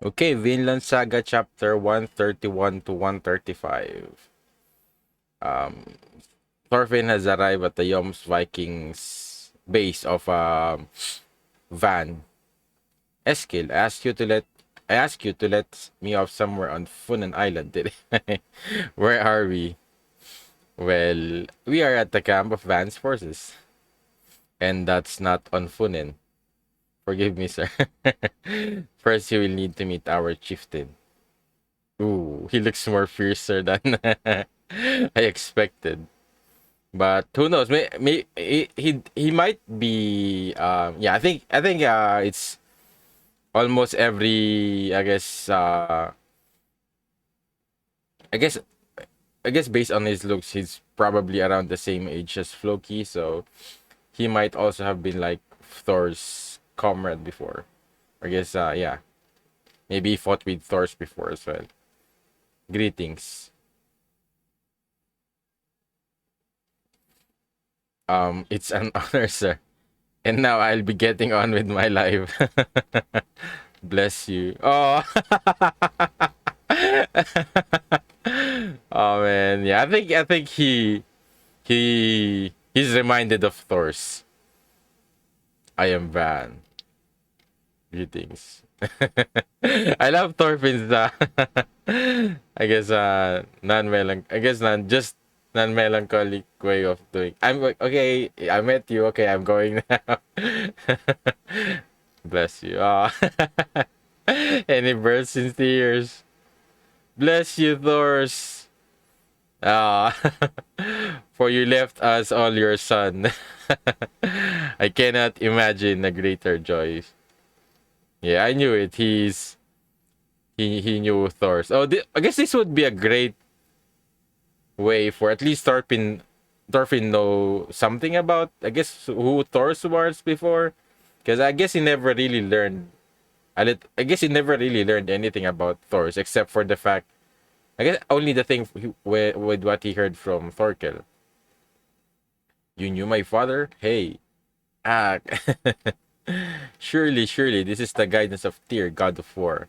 Okay, Vinland Saga Chapter 131 to 135. Um, Thorfinn has arrived at the Yoms Vikings base of Van. Eskil, I asked you to let me off somewhere on Funen Island today. Where are we? Well, we are at the camp of Van's forces. And that's not on Funen. Forgive me, sir. First, you will need to meet our chieftain. Ooh, he looks more fiercer than I expected. But who knows? He might be. Yeah, I think it's almost every. I guess I guess based on his looks, he's probably around the same age as Floki. So he might also have been like Thor's comrade before. I guess. Yeah. Maybe he fought with Thor's before as well. Greetings. It's an honor, sir. And now I'll be getting on with my life. Bless you. Oh. Oh man, yeah. I think he's reminded of Thor's. I am Van. Greetings. I love Thorfinn's I guess non-melancholic way of doing. I'm like, okay, I met you. Okay, I'm going now. Bless you. Oh. Any bursts in tears? Bless you, Thors. Ah, for you left us all your son. I cannot imagine a greater joy. Yeah, I knew it. He knew Thor's. Oh, I guess this would be a great way for at least Thorfinn know something about, I guess, who Thor's was before, because I guess he never really learned. I guess he never really learned anything about Thor's except for the fact. I guess only the thing with what he heard from Thorkel. You knew my father? Hey. Ah. Surely, this is the guidance of Tyr, god of war.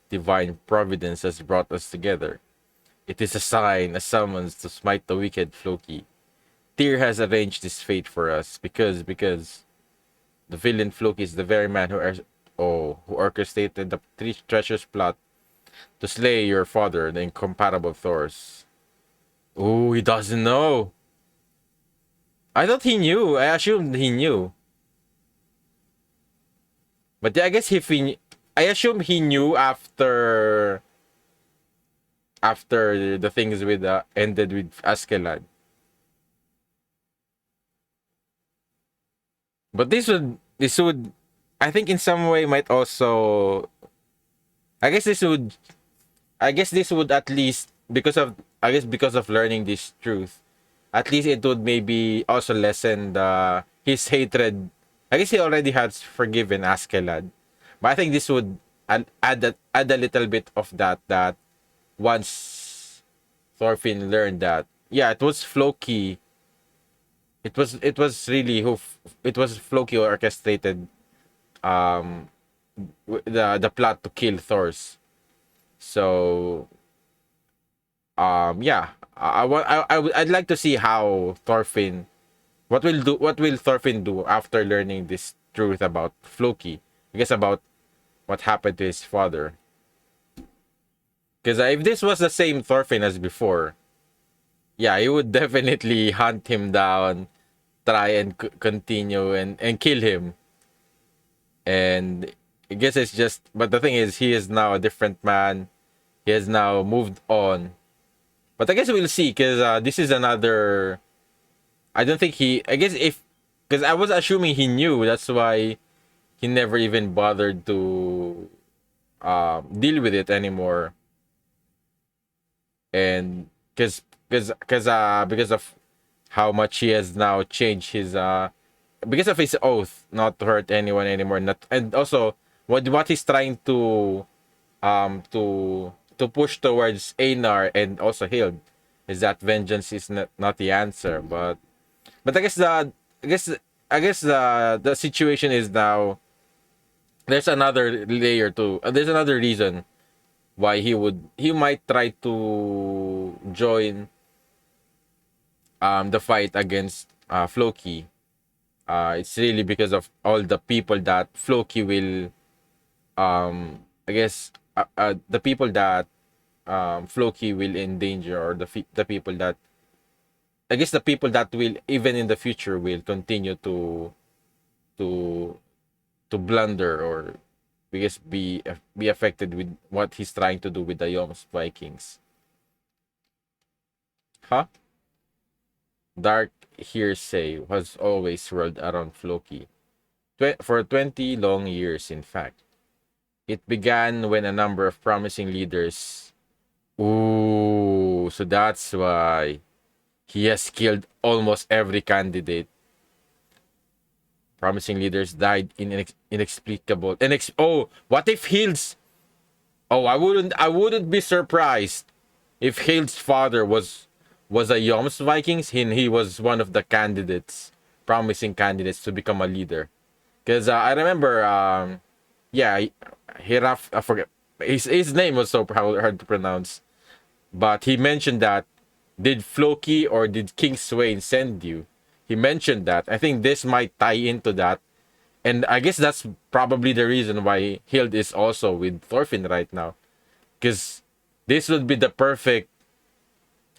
Divine providence has brought us together. It is a sign, a summons to smite the wicked Floki. Tyr has arranged this fate for us because the villain Floki is the very man who orchestrated the three treasures plot to slay your father, the incomparable Thors. Oh, he doesn't know. I thought he knew. I assumed he knew. But yeah, I guess I assume he knew after the things with ended with Askelad. But this would I think in some way might also I guess this would at least because of learning this truth, at least it would maybe also lessen his hatred. I guess he already has forgiven Askelad, but I think this would add a little bit of that once Thorfinn learned that yeah, it was Floki. It was Floki who orchestrated um the plot to kill Thors. So yeah, I'd like to see how Thorfinn what will Thorfinn do after learning this truth about Floki. I guess about what happened to his father. Because if this was the same Thorfinn as before, yeah, he would definitely hunt him down, try and continue and kill him. And I guess it's just, but the thing is, he is now a different man. He has now moved on. But I guess we'll see, because this is another. I don't think I guess because I was assuming he knew. That's why he never even bothered to deal with it anymore. And because of how much he has now changed his because of his oath not to hurt anyone anymore, not and also what he's trying to push towards Einar and also Hild is that vengeance is not the answer, but I guess the situation is now there's another layer to. There's another reason why he might try to join the fight against Floki. It's really because of all the people that Floki will I guess the people that Floki will endanger, or the people that, I guess, the people that will even in the future will continue to blunder, or I guess be affected with what he's trying to do with the Yoms Vikings. Huh? Dark hearsay was always swirled around Floki for 20 long years, in fact. It began when a number of promising leaders. Ooh, so that's why he has killed almost every candidate. Promising leaders died in inexplicable. Oh, what if Hild's? Oh, I wouldn't be surprised if Hild's father was a Yoms Vikings. He was one of the candidates, promising candidates to become a leader. Because I remember, yeah, Hiraf, I forget his name was so hard to pronounce, but he mentioned that, did Floki or did King Swain send you? He mentioned that. I think this might tie into that, and I guess that's probably the reason why Hild is also with Thorfinn right now, because this would be the perfect.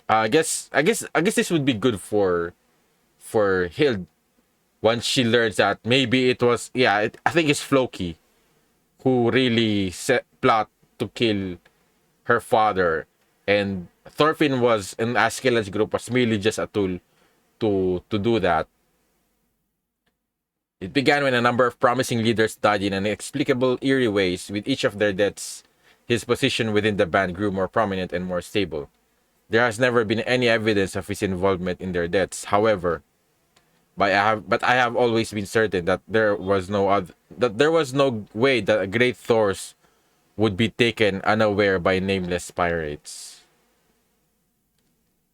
I guess this would be good for Hild once she learns that maybe it was, I think it's Floki who really set plot to kill her father, and Thorfinn was in Askeladd's group was merely just a tool to do that. It began when a number of promising leaders died in inexplicable, eerie ways. With each of their deaths, his position within the band grew more prominent and more stable. There has never been any evidence of his involvement in their deaths. However, but I have always been certain that there was no way that a great Thors would be taken unaware by nameless pirates.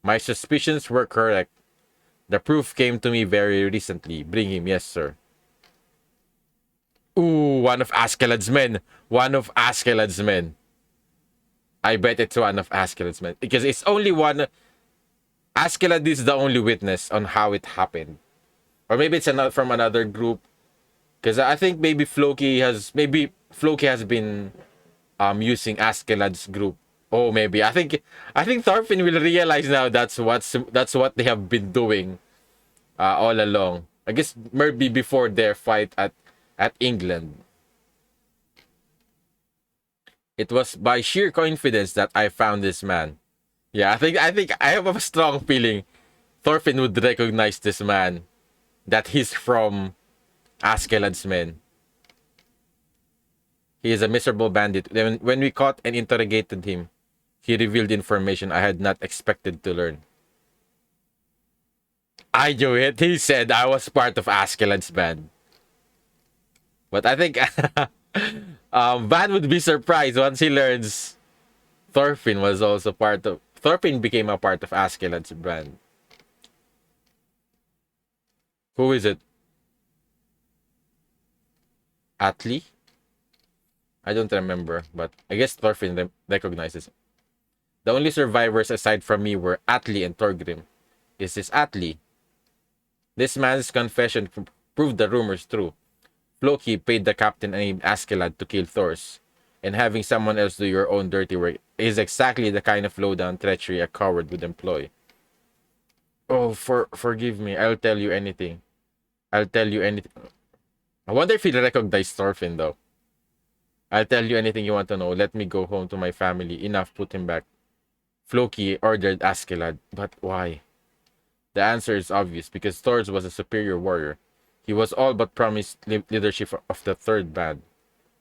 My suspicions were correct. The proof came to me very recently. Bring him, yes, sir. Ooh, one of Askeladd's men. One of Askeladd's men. I bet it's one of Askeladd's men. Because it's only one. Askeladd is the only witness on how it happened. Or maybe it's from another group. Because I think maybe Floki has been using Askeladd's group. Oh, maybe. I think Thorfinn will realize now that's what they have been doing all along. I guess maybe before their fight at England. It was by sheer coincidence that I found this man. Yeah, I think I have a strong feeling Thorfinn would recognize this man, that he's from Askeladd's men. He is a miserable bandit. When we caught and interrogated him, he revealed information I had not expected to learn. I knew it. He said I was part of Askeladd's band. But I think Van would be surprised once he learns Thorfinn became a part of Askeladd's band. Who is it? Atli? I don't remember, but I guess Thorfinn recognizes. The only survivors aside from me were Atli and Thorgrim. Is this Atli? This man's confession proved the rumors true. Floki paid the captain named Askeladd to kill Thors, and having someone else do your own dirty work is exactly the kind of low-down treachery a coward would employ. Oh, forgive me. I'll tell you anything. I'll tell you anything. I wonder if he'll recognize Thorfinn, though. I'll tell you anything you want to know. Let me go home to my family. Enough, put him back. Floki ordered Askeladd, but why? The answer is obvious, because Thors was a superior warrior. He was all but promised leadership of the third band.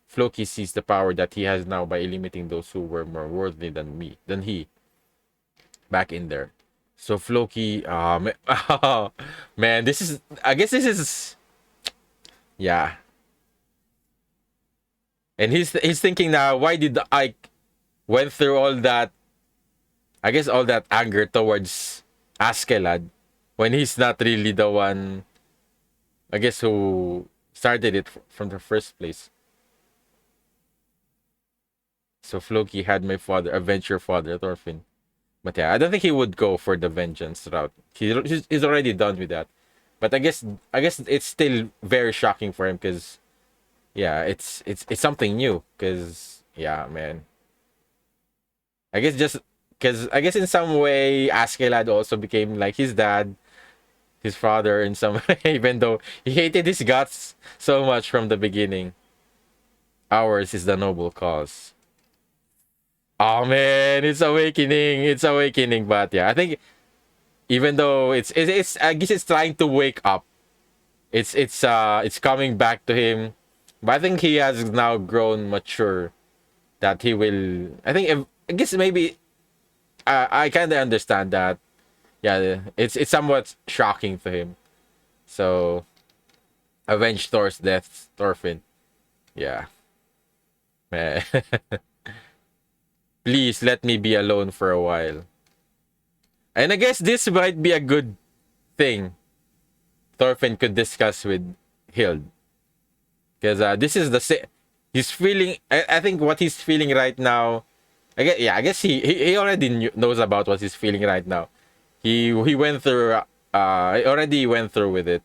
Floki seized the power that he has now by eliminating those who were more worthy than he, back in there. So Floki, oh, man, I guess this is, yeah. And he's thinking now, why did I went through all that, I guess all that anger towards Askeladd, when he's not really the one, I guess, who started it from the first place. So Floki had my father, avenge your father, Thorfinn. But yeah, I don't think he would go for the vengeance route. He's already done with that. But I guess it's still very shocking for him because yeah, it's something new. Because yeah, man, I guess just because I guess in some way Askeladd also became like his dad, his father in some way, even though he hated his guts so much from the beginning. Ours is the noble cause. Oh man, it's awakening. It's awakening. But yeah, I think even though it's I guess it's trying to wake up. It's coming back to him. But I think he has now grown mature that he will I think if, I guess maybe I kind of understand that. Yeah, it's somewhat shocking to him. So avenge Thor's death, Thorfinn. Yeah, man. Please let me be alone for a while. And I guess this might be a good thing Thorfinn could discuss with Hild. Because this is the he's feeling. I think what he's feeling right now. I guess he already knows about what he's feeling right now. He went through. He already went through with it.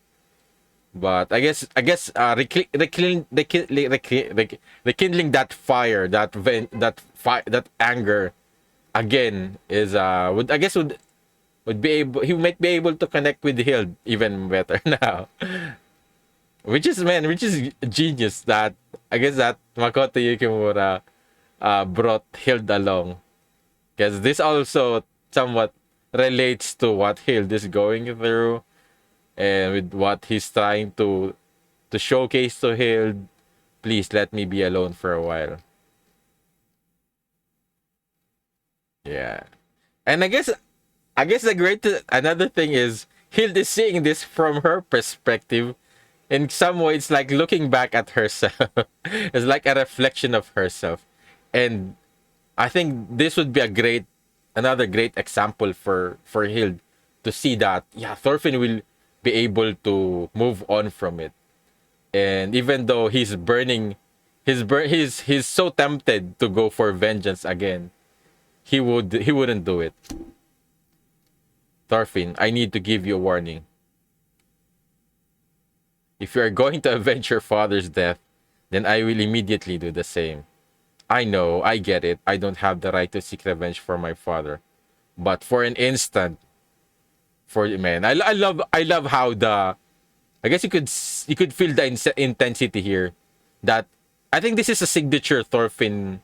But I guess rekindling that fire, that anger again is would be able he might be able to connect with Hild even better now. Which is genius that I guess that Makoto Yukimura brought Hild along. Because this also somewhat relates to what Hild is going through and with what he's trying to showcase to Hild. Please let me be alone for a while. Yeah. And I guess the great another thing is Hild is seeing this from her perspective. In some way, it's like looking back at herself. It's like a reflection of herself. And I think this would be another great example for Hild to see that yeah, Thorfinn will be able to move on from it. And even though he's so tempted to go for vengeance again, he wouldn't do it. Thorfinn, I need to give you a warning. If you are going to avenge your father's death, then I will immediately do the same. I know, I get it. I don't have the right to seek revenge for my father. But for an instant, for man, I love how the I guess you could feel the intensity here. That I think this is a signature Thorfinn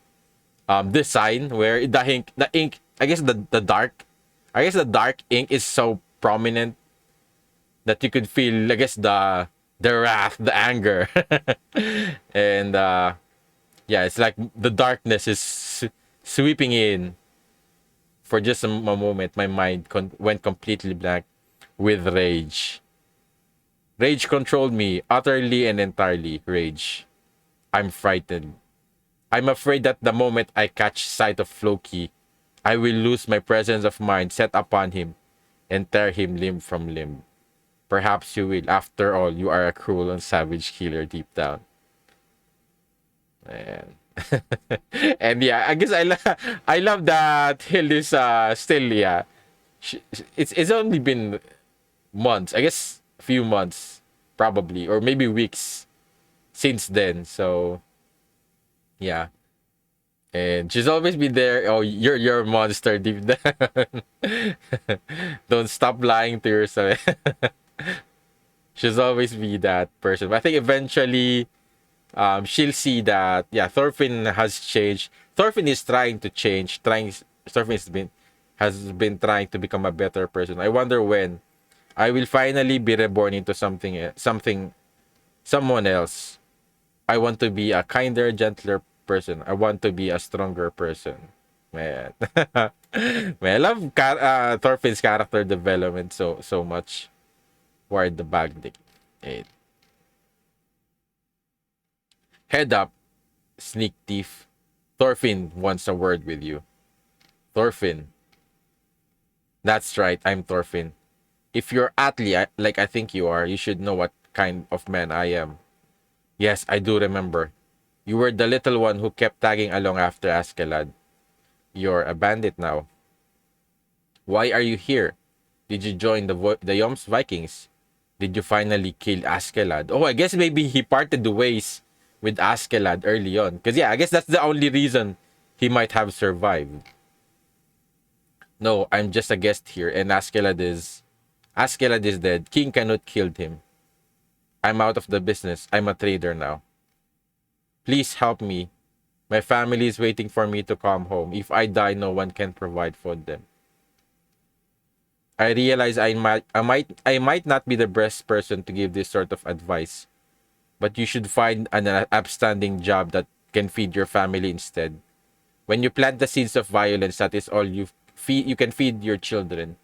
design where the ink I guess the dark ink is so prominent that you could feel I guess the wrath, the anger. And yeah, it's like the darkness is sweeping in. For just a moment my mind went completely blank with rage. Rage controlled me utterly and entirely. Rage. I'm frightened. I'm afraid that the moment I catch sight of Floki, I will lose my presence of mind, set upon him, and tear him limb from limb. Perhaps you will. After all, you are a cruel and savage killer deep down. Man. And yeah, I guess I love that Hill is still yeah. It's only been months, I guess a few months probably or maybe weeks since then. So yeah. And she's always been there. Oh, you're a monster deep down. Don't stop lying to yourself. She's always be that person. But I think eventually she'll see that yeah, Thorfinn has changed. Thorfinn is trying to change. Thorfinn has been trying to become a better person. I wonder when I will finally be reborn into someone else. I want to be a kinder, gentler person. I want to be a stronger person. Man. Man, I love Thorfinn's character development so much. Ward the Bagdic. Hey, head up, sneak thief. Thorfinn wants a word with you. Thorfinn. That's right, I'm Thorfinn. If you're Atli, like I think you are, you should know what kind of man I am. Yes, I do remember. You were the little one who kept tagging along after Askeladd. You're a bandit now. Why are you here? Did you join the Yoms Vikings? Did you finally kill Askeladd? Oh, I guess maybe he parted the ways with Askeladd early on. Because, yeah, I guess that's the only reason he might have survived. No, I'm just a guest here, and Askeladd is dead. King cannot kill him. I'm out of the business. I'm a trader now. Please help me. My family is waiting for me to come home. If I die, no one can provide for them. I realize I might not be the best person to give this sort of advice, but you should find an upstanding job that can feed your family instead. When you plant the seeds of violence, that is all you can feed your children.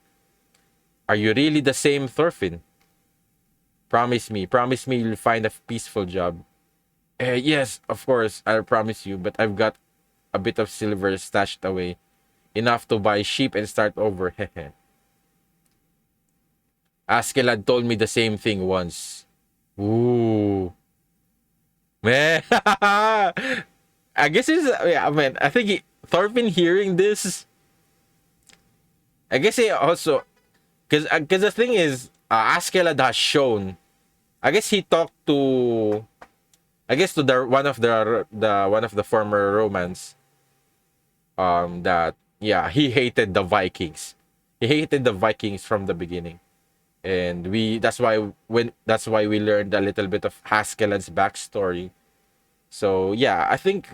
Are you really the same Thorfinn? Promise me you'll find a peaceful job. Yes, of course, I promise you, but I've got a bit of silver stashed away. Enough to buy sheep and start over. Askeladd told me the same thing once. Ooh. Man. I guess it's, yeah, man, I think Thorfinn hearing this, I guess he also, because the thing is, Askeladd has shown, I guess he talked to, I guess to the one of the former Romans, that yeah, he hated the Vikings. He hated the Vikings from the beginning, and that's why we learned a little bit of Askeladd's backstory. So yeah, I think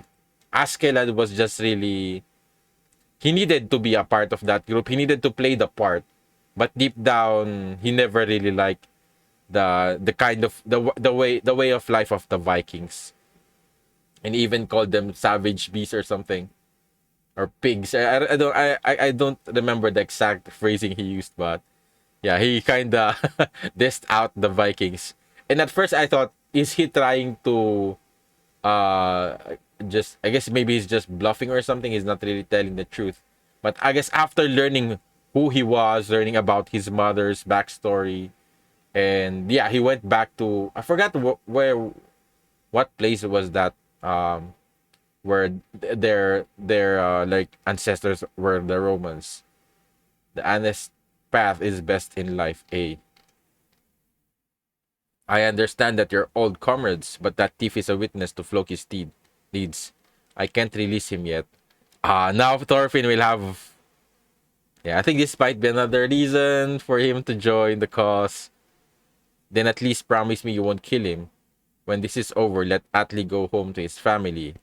Askeladd was just really, he needed to be a part of that group. He needed to play the part, but deep down, he never really liked the kind of the way of life of the Vikings, and even called them savage beasts or something, or pigs. I don't remember the exact phrasing he used, but yeah, he kind of dissed out the Vikings. And at first, I thought, is he trying to uh just, I guess maybe he's just bluffing or something. He's not really telling the truth. But I guess after learning who he was, learning about his mother's backstory, and yeah, he went back to, I forgot what place was that, where their like ancestors were the Romans. The honest path is best in life. I understand that you're old comrades, but that thief is a witness to Floki's deeds. I can't release him yet. Now Thorfinn will have. Yeah, I think this might be another reason for him to join the cause. Then at least promise me you won't kill him. When this is over, let Atli go home to his family.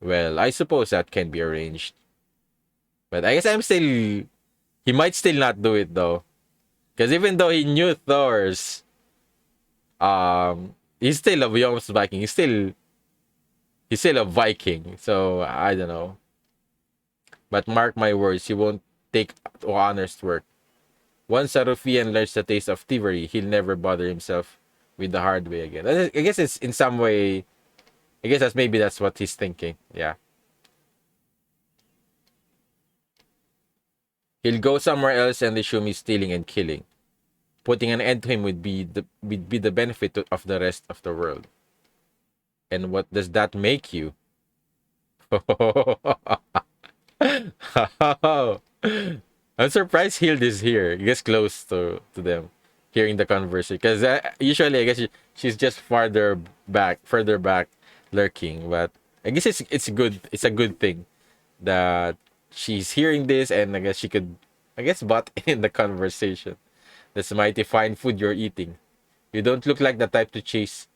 Well, I suppose that can be arranged. But I guess he might still not do it though. Because even though he knew Thor's, he's still a Young's Viking. He's still a Viking. So I don't know. But mark my words, he won't take to honest work. Once a ruffian learns the taste of thievery, he'll never bother himself with the hard way again. I guess it's in some way. I guess that's what he's thinking. Yeah. He'll go somewhere else and assume he's stealing and killing. Putting an end to him would be the benefit of the rest of the world. And what does that make you? I'm surprised Hild is here. He gets close to them, hearing the conversation. Because usually, I guess she's just further back, lurking. But I guess it's good. It's a good thing that she's hearing this, and I guess she could, I guess, butt in the conversation. That's mighty fine food you're eating. You don't look like the type to chase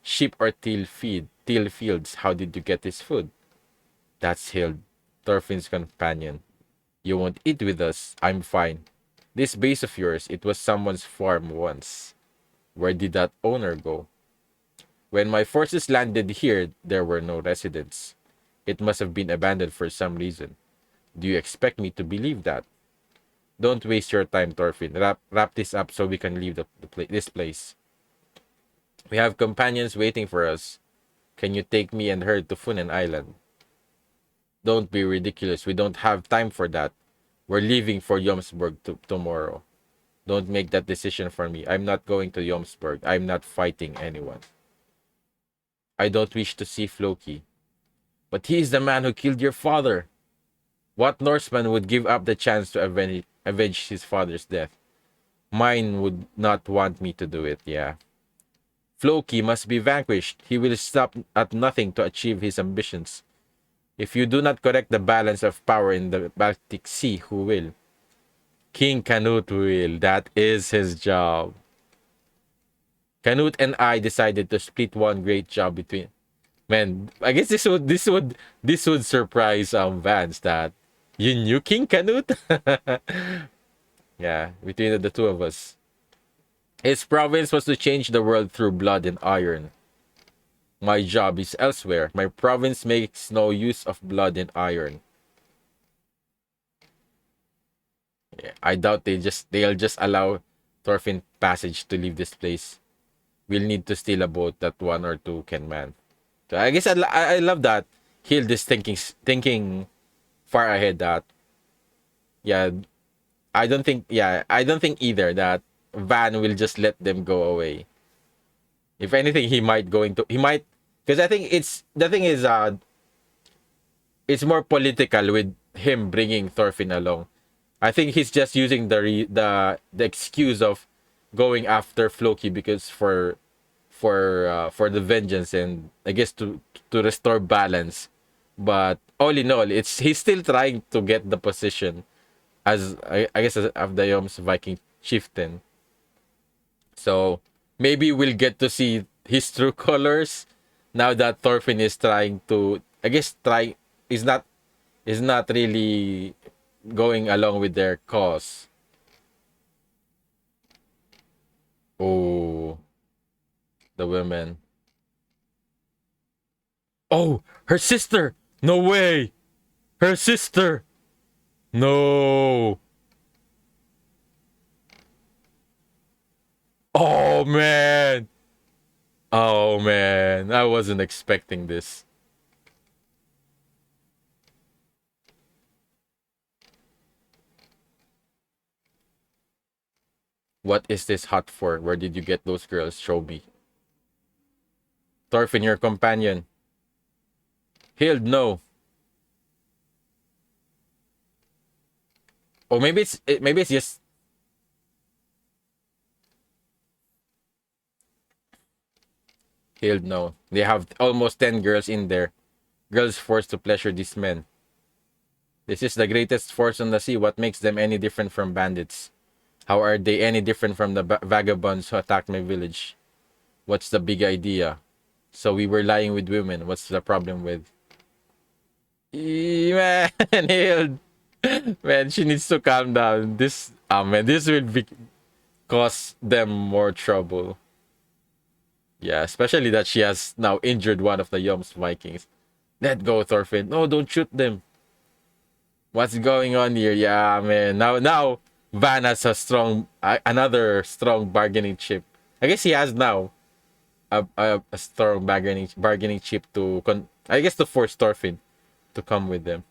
sheep or till fields. How did you get this food? That's Hild, Thorfinn's companion. You won't eat with us. I'm fine. This base of yours, it was someone's farm once. Where did that owner go? When my forces landed here, there were no residents. It must have been abandoned for some reason. Do you expect me to believe that? Don't waste your time, Thorfinn. Wrap this up so we can leave this place. We have companions waiting for us. Can you take me and her to Funen Island? Don't be ridiculous. We don't have time for that. We're leaving for Jomsburg tomorrow. Don't make that decision for me. I'm not going to Jomsburg. I'm not fighting anyone. I don't wish to see Floki. But he is the man who killed your father. What Norseman would give up the chance to avenge his father's death? Mine would not want me to do it, yeah. Floki must be vanquished. He will stop at nothing to achieve his ambitions. If you do not correct the balance of power in the Baltic Sea, who will? King Canute will. That is his job. Canute and I decided to split one great job between. Man, I guess this would surprise Vance that you knew King Canute. Yeah, between the two of us. His province was to change the world through blood and iron. My job is elsewhere. My province makes no use of blood and iron. Yeah, I doubt they'll just allow Thorfinn Passage to leave this place. We'll need to steal a boat that one or two can man. So I guess I love that Hild is thinking far ahead. That yeah, I don't think either that Van will just let them go away. If anything, he might, because I think it's the thing is it's more political with him bringing Thorfinn along. I think he's just using the excuse of going after Floki because for the vengeance, and I guess to restore balance. But all in all, it's he's still trying to get the position as I guess as Avdayom's Viking chieftain. So maybe we'll get to see his true colors now that Thorfinn is trying to, I guess, is not really going along with their cause. Oh, the women. Oh, her sister. No way. Her sister. No. Oh man. Oh man. I wasn't expecting this. What is this hut for? Where did you get those girls? Show me. Thorfinn, your companion. Hild, no. Or maybe it's just Hild, no. They have almost 10 girls in there. Girls forced to pleasure these men. This is the greatest force on the sea. What makes them any different from bandits? How are they any different from the vagabonds who attacked my village? What's the big idea? So we were lying with women. What's the problem with? Man, Hild. Man, she needs to calm down. This will cause them more trouble. Yeah, especially that she has now injured one of the Yoms Vikings. Let go, Thorfinn. No, don't shoot them. What's going on here? Yeah, man. Now, Van has another strong bargaining chip. I guess he has now a strong bargaining chip I guess to force Thorfinn to come with them.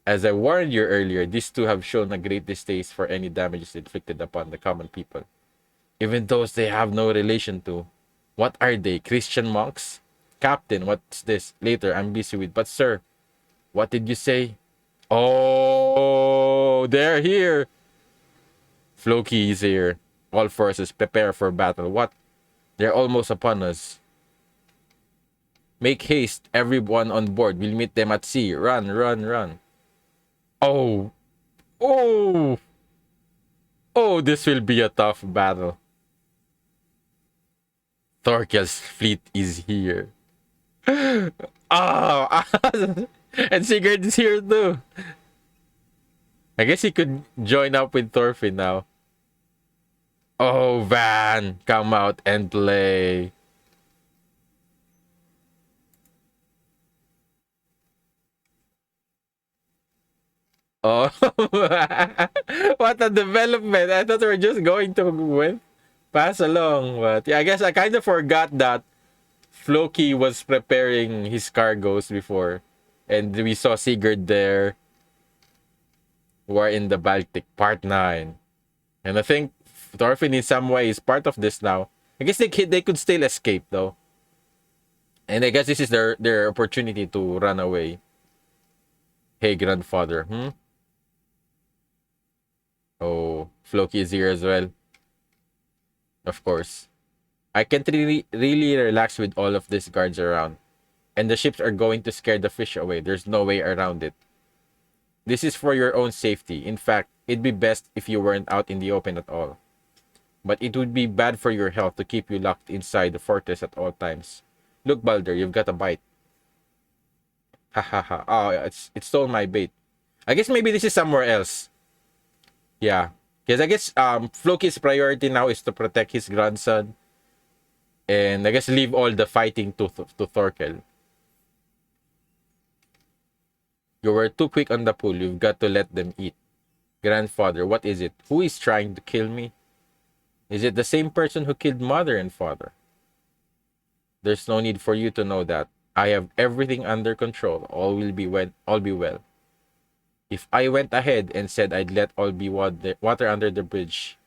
As I warned you earlier, these two have shown a great distaste for any damages inflicted upon the common people, even those they have no relation to. What are they? Christian monks? Captain, what's this? Later, I'm busy with. But sir, what did you say? Oh, they're here. Floki is here. All forces prepare for battle. What? They're almost upon us. Make haste, everyone on board. We'll meet them at sea. Run, run, run. Oh. Oh. Oh, this will be a tough battle. Thorkel's fleet is here. Oh, and Sigurd is here too. I guess he could join up with Thorfinn now. Oh, Van, come out and play. Oh, what a development. I thought we were just going to pass along. But yeah, I guess I kind of forgot that Floki was preparing his cargoes before. And we saw Sigurd there. War in the Baltic, Part 9. And I think Thorfinn in some way is part of this now. I guess they could still escape though. And I guess this is their opportunity to run away. Hey, grandfather. Hmm? Oh, Floki is here as well. Of course. I can't really relax with all of these guards around. And the ships are going to scare the fish away. There's no way around it. This is for your own safety. In fact, it'd be best if you weren't out in the open at all. But it would be bad for your health to keep you locked inside the fortress at all times. Look, Balder, you've got a bite. Ha ha ha. Oh, it stole my bait. I guess maybe this is somewhere else. Yeah. Because I guess Floki's priority now is to protect his grandson. And I guess leave all the fighting to Thorkel. You were too quick on the pull. You've got to let them eat. Grandfather, what is it? Who is trying to kill me? Is it the same person who killed mother and father? There's no need for you to know that. I have everything under control. All be well. If I went ahead and said I'd let all be water under the bridge,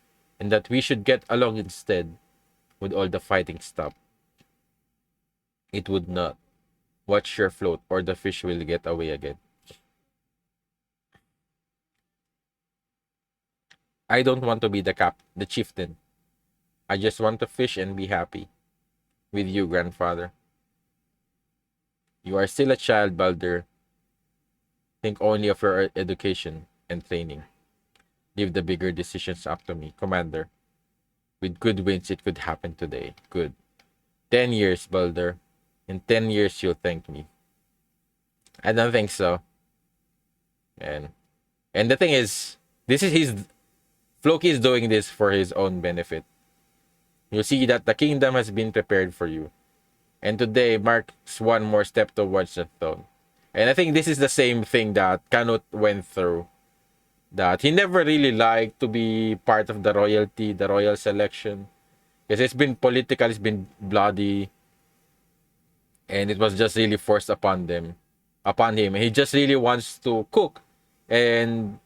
and that we should get along instead, would all the fighting stop? It would not. Watch your float, or the fish will get away again. I don't want to be the chieftain. I just want to fish and be happy. With you, grandfather. You are still a child, Balder. Think only of your education and training. Leave the bigger decisions up to me, Commander. With good winds, it could happen today. Good. 10 years, Balder. In 10 years, you'll thank me. I don't think so. And the thing is, this is Floki is doing this for his own benefit. You see that the kingdom has been prepared for you. And today marks one more step towards the throne. And I think this is the same thing that Canute went through. That he never really liked to be part of the royalty, the royal selection. Because it's been political, it's been bloody. And it was just really forced upon him. He just really wants to cook and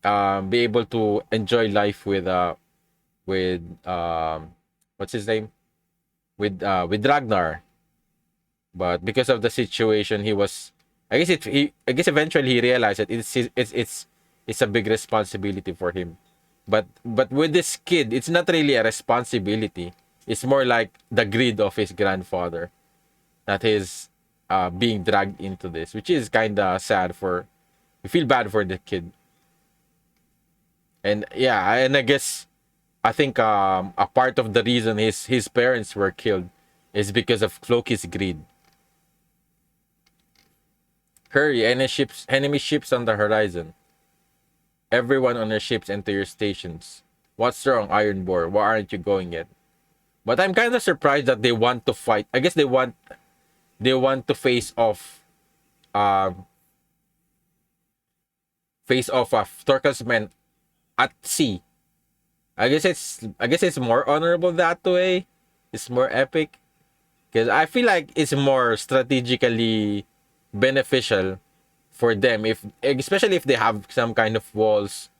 be able to enjoy life with what's his name? With Ragnar. But because of the situation, he was. I guess eventually he realized that it's a big responsibility for him. But with this kid, it's not really a responsibility. It's more like the greed of his grandfather that is being dragged into this, which is kind of sad for. You feel bad for the kid, and yeah, and I guess I think a part of the reason his parents were killed is because of Floki's greed. Hurry, enemy ships on the horizon. Everyone on your ships enter your stations. What's wrong, Ironbore? Why aren't you going yet? But I'm kind of surprised that they want to fight. I guess they want to um face off of Torkel's men at sea. I guess it's more honorable that way. It's more epic because I feel like it's more strategically beneficial for them if especially if they have some kind of walls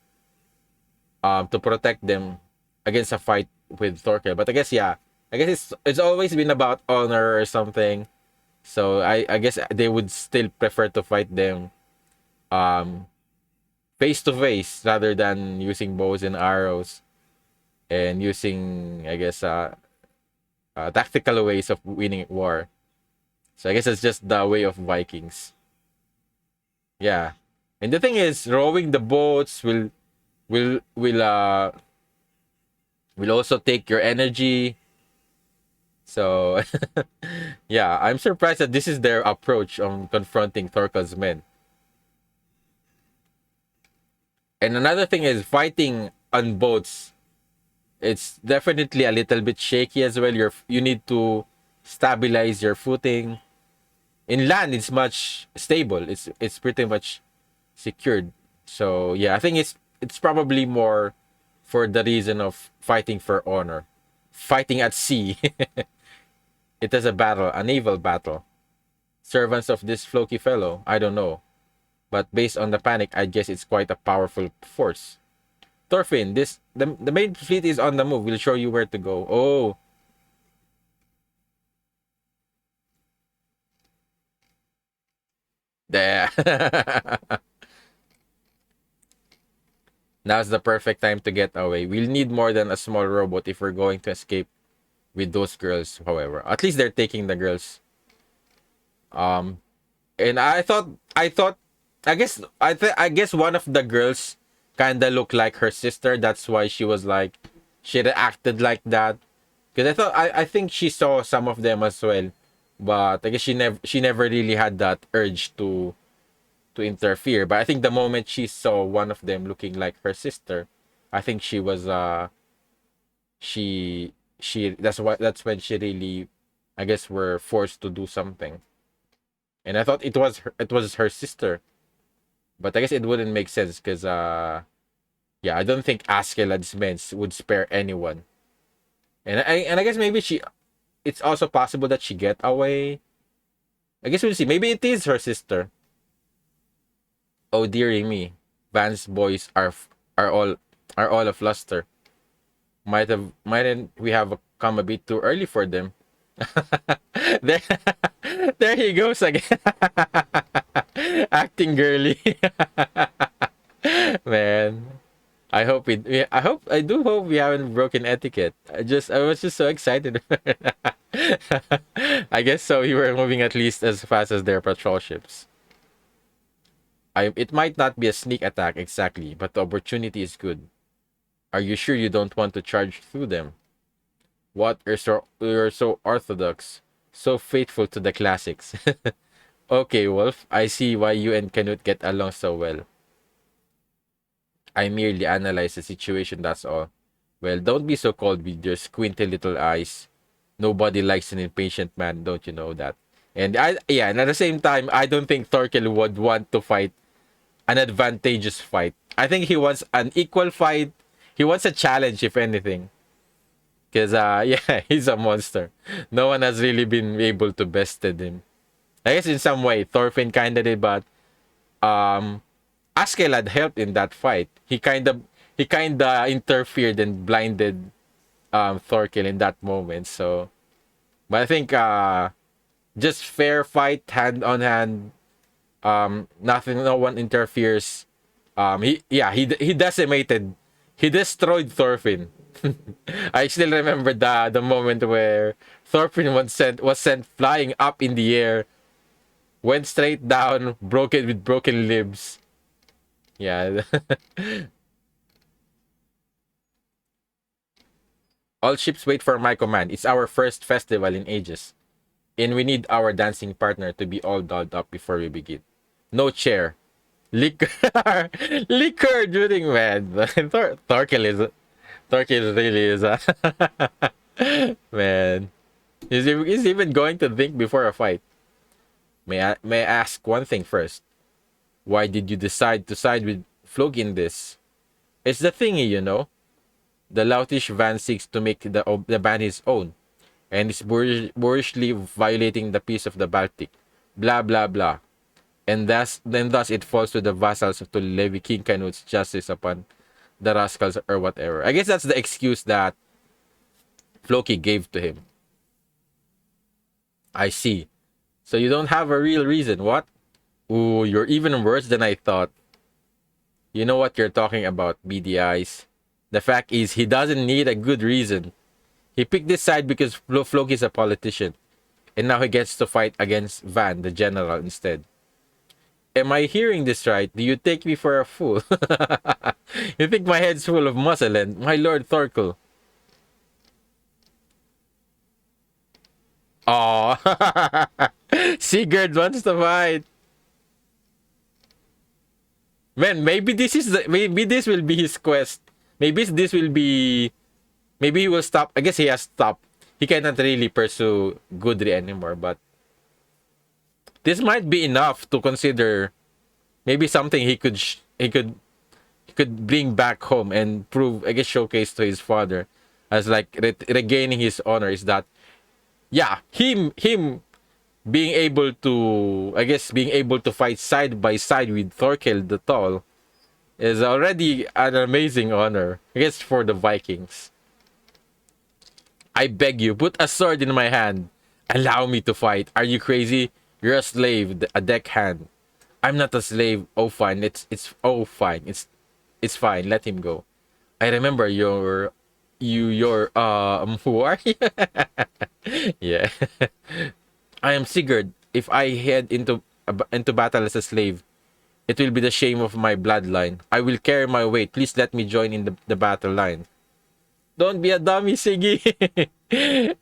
to protect them against a fight with Thorkel. But I guess yeah, I guess it's always been about honor or something. So I guess they would still prefer to fight them um face to face rather than using bows and arrows and using I guess tactical ways of winning war. So I guess it's just the way of Vikings. Yeah. And the thing is, rowing the boats will will uh will also take your energy. So yeah, I'm surprised that this is their approach on confronting Thorkel's men. And another thing is fighting on boats. It's definitely a little bit shaky as well. You need to stabilize your footing. In land, it's much stable. It's pretty much secured. So yeah, I think it's probably more for the reason of fighting for honor, fighting at sea. It is a battle, a naval battle. Servants of this Floki fellow, I don't know, but based on the panic, I guess it's quite a powerful force. Thorfinn, the main fleet is on the move. We'll show you where to go. Oh, There. Now's the perfect time to get away. We'll need more than a small robot if we're going to escape with those girls, however. At least they're taking the girls. Um and I thought I guess one of the girls kinda looked like her sister. That's why she was like she reacted like that. Because I think she saw some of them as well. But I guess she never really had that urge to interfere. But I think the moment she saw one of them looking like her sister, I think she was she that's when she really, I guess, were forced to do something. And I thought it was her sister, but I guess it wouldn't make sense because yeah, I don't think Askeladd's men would spare anyone. And I guess maybe it's also possible that she get away. I guess we'll see. Maybe it is her sister. Oh dearie me, Van's boys are all a fluster. Mightn't we have come a bit too early for them? there, there he goes again, acting girly. Man, I do hope we haven't broken etiquette. I was just so excited. I guess so. You were moving at least as fast as their patrol ships. It might not be a sneak attack exactly, but the opportunity is good. Are you sure you don't want to charge through them? What? You're so orthodox, so faithful to the classics. Okay, Wolf, I see why you and Canute get along so well. I merely analyze the situation, that's all. Well, don't be so cold with your squinty little eyes. Nobody likes an impatient man, don't you know that? And at the same time, I don't think Torkel would want to fight an advantageous fight. I think he wants an equal fight. He wants a challenge, if anything. Because, yeah, he's a monster. No one has really been able to bested him. I guess in some way, Thorfinn kind of did, but um, Askeladd helped in that fight. He kind of interfered and blinded Thorkel in that moment. So, but I think just fair fight, hand on hand. Nothing, no one interferes. He decimated, he destroyed Thorfinn. I still remember the moment where Thorfinn was sent flying up in the air, went straight down, broken with broken limbs. Yeah. All ships wait for my command. It's our first festival in ages, and we need our dancing partner to be all dolled up before we begin. No chair. Liquor. Liquor during man. Thorkel really is a man. He's even going to think before a fight. May I ask one thing first? Why did you decide to side with Flog in this? It's the thingy, you know. The loutish van seeks to make the ban his own, and is boorishly violating the peace of the Baltic. Blah blah blah. And thus it falls to the vassals to levy King Canute's justice upon the rascals or whatever. I guess that's the excuse that Floki gave to him. I see. So you don't have a real reason, what? Ooh, you're even worse than I thought. You know what you're talking about, beady eyes. The fact is, he doesn't need a good reason. He picked this side because Floki's a politician, and now he gets to fight against Van, the general, instead. Am I hearing this right? Do you take me for a fool? You think my head's full of muscle and my Lord Thorkel. Oh, Sigurd wants to fight. Man, maybe this will be his quest. Maybe he will stop. I guess he has stopped. He cannot really pursue Gudri anymore, but this might be enough to consider maybe something he could bring back home and prove, I guess, showcase to his father as like regaining his honor is that, yeah, him being able to fight side by side with Thorkel the Tall is already an amazing honor, I guess, for the Vikings. I beg you, put a sword in my hand. Allow me to fight. Are you crazy? You're a slave, a deckhand. I'm not a slave. Oh fine. It's oh fine. It's fine. Let him go. I remember your who are you? Yeah. I am Sigurd. If I head into battle as a slave, it will be the shame of my bloodline. I will carry my weight. Please let me join in the battle line. Don't be a dummy, Siggy.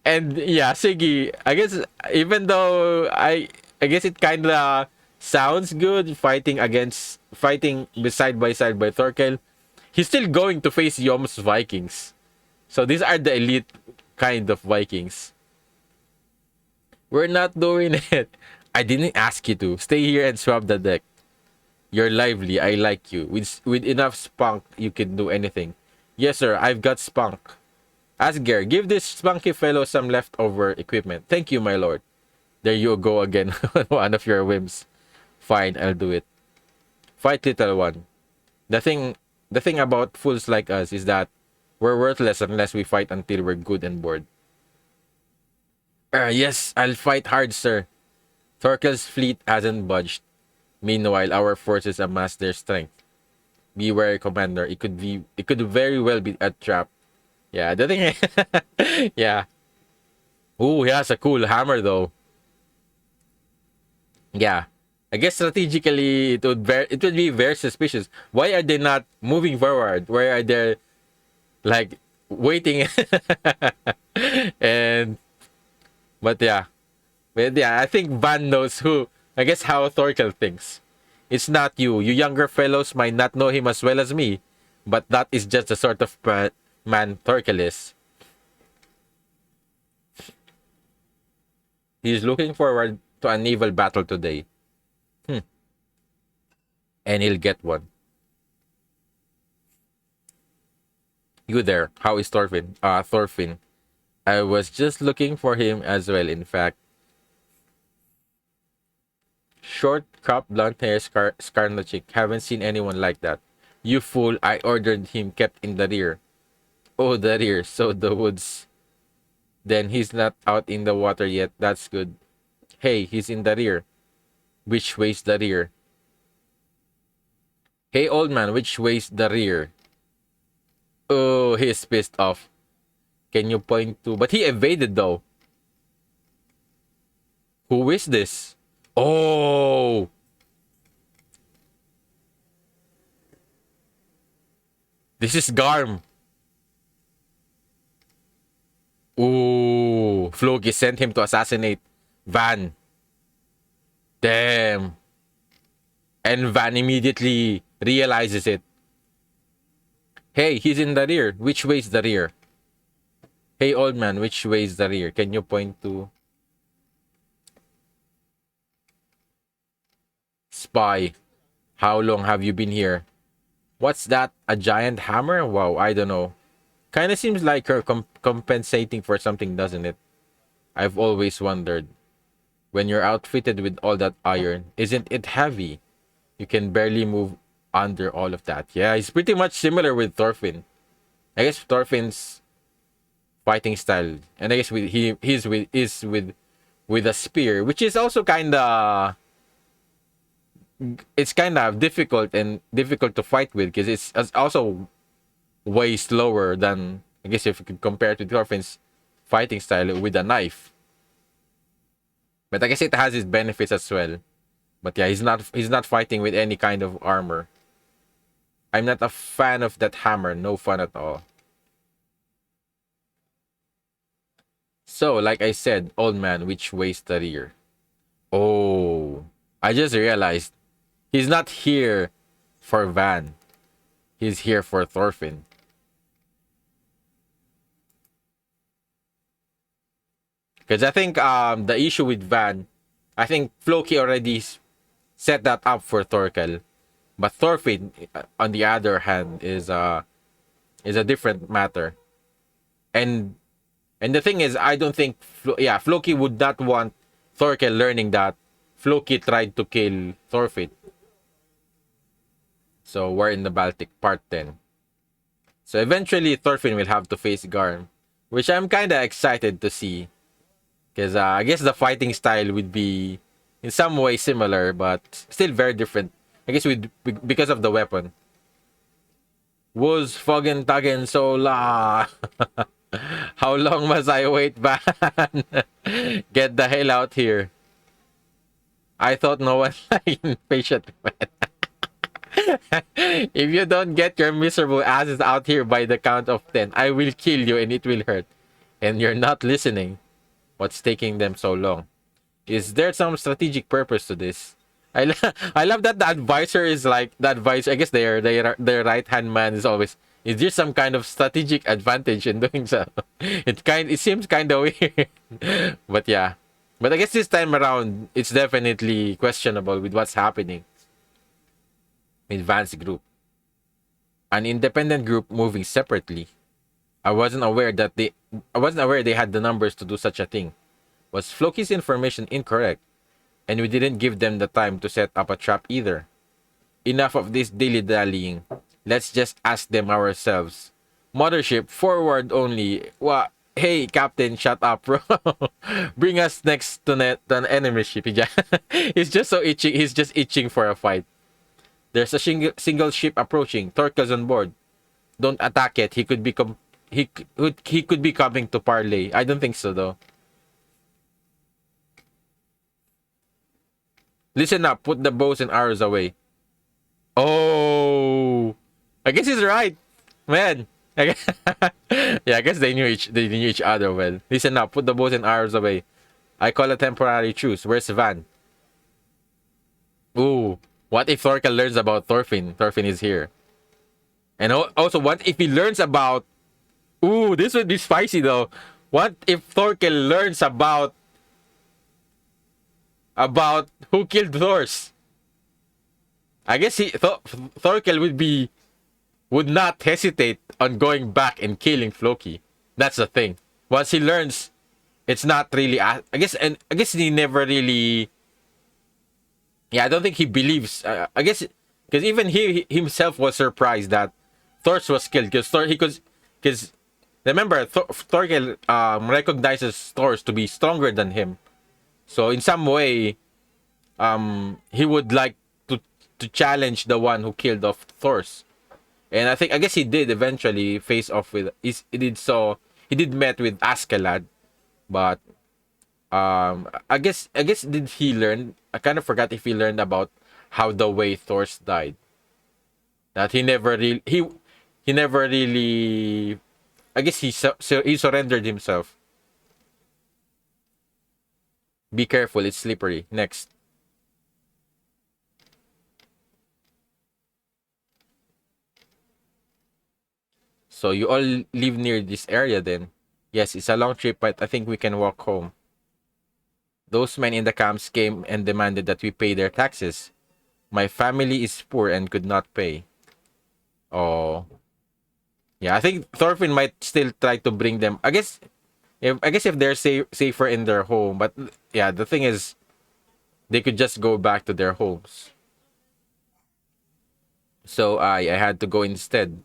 And yeah, Siggy, I guess even though I guess it kind of sounds good fighting side by side by Thorkel, he's still going to face Yom's Vikings. So these are the elite kind of Vikings. We're not doing it. I didn't ask you to. Stay here and swap the deck. You're lively. I like you. With enough spunk, you can do anything. Yes, sir. I've got spunk. Asger, give this spunky fellow some leftover equipment. Thank you, my lord. There you go again. One of your whims. Fine, I'll do it. Fight, little one. The thing about fools like us is that we're worthless unless we fight until we're good and bored. Yes, I'll fight hard, sir. Thorkel's fleet hasn't budged. Meanwhile, our forces amass their strength. Beware, Commander. It could very well be a trap. Yeah, the thing. Yeah. Ooh, he has a cool hammer though. Yeah. I guess strategically it would be very suspicious. Why are they not moving forward? Why are they like waiting? and but yeah. But yeah, I think Van knows who. I guess how Thorkel thinks. It's not you. You younger fellows might not know him as well as me, but that is just the sort of man Thorkel is. He's looking forward to a naval battle today. And he'll get one. You there. How is Thorfinn? Thorfinn. I was just looking for him as well, in fact. Short, cropped, blonde hair, scarlet chick. Haven't seen anyone like that. You fool, I ordered him kept in the rear. Oh, the rear. So the woods. Then he's not out in the water yet. That's good. Hey, he's in the rear. Which way's the rear? Hey, old man, which way's the rear? Oh, he's pissed off. Can you point to... But he evaded, though. Who is this? Oh! This is Garm. Ooh. Floki sent him to assassinate Van. Damn. And Van immediately realizes it. Hey, he's in the rear. Which way's the rear? Hey, old man, which way's the rear? Can you point to... Spy. How long have you been here? What's that? A giant hammer? Wow, I don't know. Kinda seems like you're compensating for something, doesn't it? I've always wondered. When you're outfitted with all that iron, isn't it heavy? You can barely move under all of that. Yeah, he's pretty much similar with Thorfinn. I guess Thorfinn's fighting style, and I guess he's with a spear, which is also kinda... It's kind of difficult to fight with because it's also way slower than, I guess, if you could compare it to Thorfinn's fighting style with a knife. But I guess it has its benefits as well. But yeah, he's not fighting with any kind of armor. I'm not a fan of that hammer. No fun at all. So, like I said, old man, which way's the rear? Oh, I just realized he's not here for Van. He's here for Thorfinn. Because I think the issue with Van, I think Floki already set that up for Thorkel. But Thorfinn, on the other hand, is a different matter. And the thing is, I don't think Floki would not want Thorkel learning that Floki tried to kill Thorfinn. So we're in the Baltic part 10. So eventually Thorfinn will have to face Garm, which I'm kind of excited to see. Because I guess the fighting style would be in some way similar, but still very different. I guess because of the weapon. Was fucking tagging so la. How long must I wait, man? Get the hell out here. I thought no one like patient, man. If you don't get your miserable asses out here by the count of 10, I will kill you and it will hurt. And you're not listening. What's taking them so long? Is there some strategic purpose to this? I love that the advisor is like the advisor. I guess their right hand man is always. Is there some kind of strategic advantage in doing so? It seems kind of weird, but yeah. But I guess this time around, it's definitely questionable with what's happening. Advanced group, an independent group moving separately. I wasn't aware they had the numbers to do such a thing. Was Floki's information incorrect? And we didn't give them the time to set up a trap either. Enough of this dilly-dallying. Let's just ask them ourselves. Mothership, forward only. Hey, Captain, shut up, bro. Bring us next to to an enemy ship. He's just so itching. He's just itching for a fight. There's a single ship approaching. Torka's on board. Don't attack it. He could be coming to parley. I don't think so though. Listen up. Put the bows and arrows away. Oh, I guess he's right, man. Yeah, I guess they knew each other well. Listen up. Put the bows and arrows away. I call a temporary truce. Where's Van? Ooh, what if Thorkel learns about Thorfinn? Thorfinn is here. And also, what if he learns about... Ooh, this would be spicy, though. What if Thorkel learns about who killed Thors? I guess Thorkel would not hesitate on going back and killing Floki. That's the thing. Once he learns, it's not really... I guess he never really... Yeah, I don't think he believes. I guess because even he himself was surprised that Thors was killed because remember Thorkel recognizes Thors to be stronger than him. So in some way, he would like to challenge the one who killed off Thors, and I guess he did eventually face off with. He did met with Askeladd, but I guess did he learn? I kind of forgot if he learned about how the way Thors died. That he never really. I guess he surrendered himself. Be careful, it's slippery. Next. So you all live near this area then? Yes, it's a long trip, but I think we can walk home. Those men in the camps came and demanded that we pay their taxes. My family is poor and could not pay. Oh. Yeah, I think Thorfinn might still try to bring them. I guess if they're safer in their home, but yeah, the thing is they could just go back to their homes. So I had to go instead.